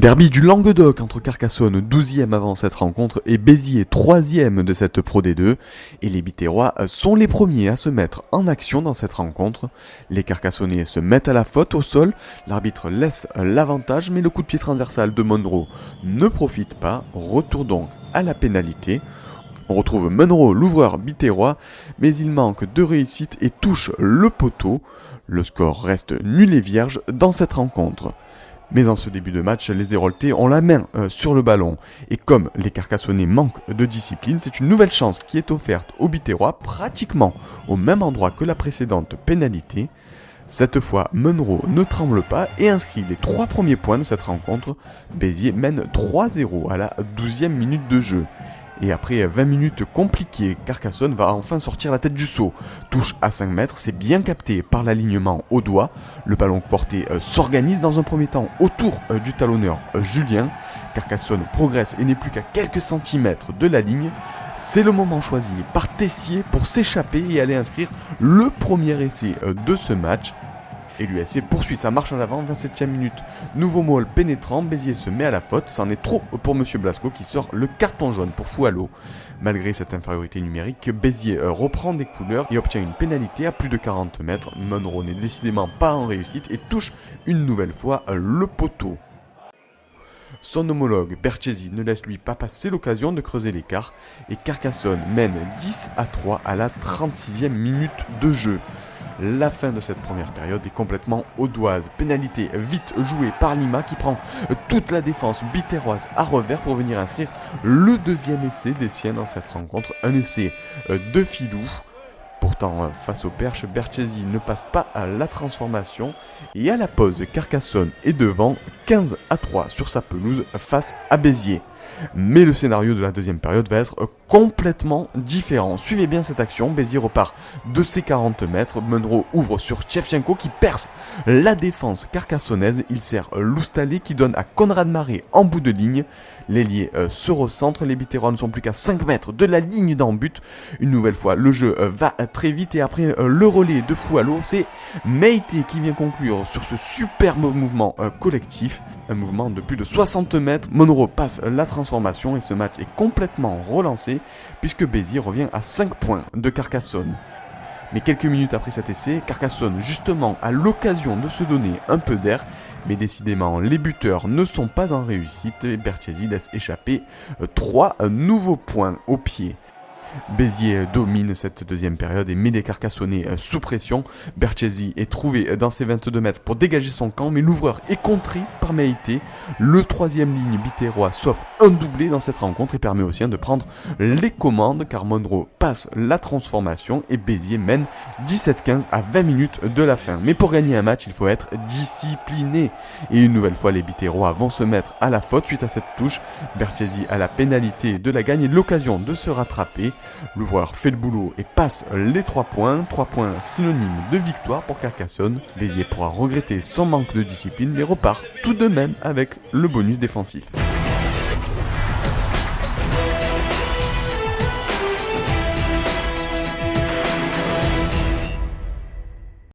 Derby du Languedoc entre Carcassonne, 12e avant cette rencontre, et Béziers, 3e de cette Pro D2. Et les Biterrois sont les premiers à se mettre en action dans cette rencontre. Les Carcassonnais se mettent à la faute au sol, l'arbitre laisse l'avantage, mais le coup de pied transversal de Monroe ne profite pas. Retour donc à la pénalité. On retrouve Monroe, l'ouvreur biterrois, mais il manque de réussite et touche le poteau. Le score reste nul et vierge dans cette rencontre. Mais en ce début de match, les Héroltais ont la main sur le ballon. Et comme les Carcassonnais manquent de discipline, c'est une nouvelle chance qui est offerte aux Biterrois, pratiquement au même endroit que la précédente pénalité. Cette fois, Monroe ne tremble pas et inscrit les 3 premiers points de cette rencontre. Béziers mène 3-0 à la 12e minute de jeu. Et après 20 minutes compliquées, Carcassonne va enfin sortir la tête du seau. Touche à 5 mètres, c'est bien capté par l'alignement au doigt. Le ballon porté s'organise dans un premier temps autour du talonneur Julien. Carcassonne progresse et n'est plus qu'à quelques centimètres de la ligne. C'est le moment choisi par Tessier pour s'échapper et aller inscrire le premier essai de ce match. Et l'USC poursuit sa marche en avant, 27e minute. Nouveau maul pénétrant, Béziers se met à la faute. C'en est trop pour M. Blasco qui sort le carton jaune pour Foualo. Malgré cette infériorité numérique, Béziers reprend des couleurs et obtient une pénalité à plus de 40 mètres. Monroe n'est décidément pas en réussite et touche une nouvelle fois le poteau. Son homologue Berchesi ne laisse lui pas passer l'occasion de creuser l'écart et Carcassonne mène 10-3 à la 36e minute de jeu. La fin de cette première période est complètement audoise. Pénalité vite jouée par Lima qui prend toute la défense biterroise à revers pour venir inscrire le deuxième essai des siens dans cette rencontre. Un essai de filou. Pourtant, face au perche, Berchesi ne passe pas à la transformation. Et à la pause, Carcassonne est devant 15-3 sur sa pelouse face à Béziers. Mais le scénario de la deuxième période va être complètement différent. Suivez bien cette action, Béziers repart de ses 40 mètres, Monroe ouvre sur Shevchenko qui perce la défense carcassonnaise, il sert Loustalé qui donne à Conrad Maré en bout de ligne. L'ailier se recentre, les Biterrois ne sont plus qu'à 5 mètres de la ligne d'en but. Une nouvelle fois, le jeu va très vite et après le relais de Foualo, c'est Meïté qui vient conclure sur ce superbe mouvement collectif. Un mouvement de plus de 60 mètres, Monroe passe la transformation et ce match est complètement relancé puisque Béziers revient à 5 points de Carcassonne. Mais quelques minutes après cet essai, Carcassonne justement a l'occasion de se donner un peu d'air, mais décidément les buteurs ne sont pas en réussite et Berchesi laisse échapper 3 nouveaux points au pied. Béziers domine cette deuxième période et met les Carcassonnais sous pression. Berchesi est trouvé dans ses 22 mètres pour dégager son camp, mais l'ouvreur est contré par Meïté. Le troisième ligne biterrois s'offre un doublé dans cette rencontre et permet aux siens de prendre les commandes car Monroe passe la transformation et Béziers mène 17-15 à 20 minutes de la fin. Mais pour gagner un match, il faut être discipliné. Et une nouvelle fois, les biterrois vont se mettre à la faute suite à cette touche. Berchesi a la pénalité de la gagne et l'occasion de se rattraper. L'ouvreur fait le boulot et passe les 3 points. 3 points synonymes de victoire pour Carcassonne. Béziers pourra regretter son manque de discipline mais repart tout de même avec le bonus défensif.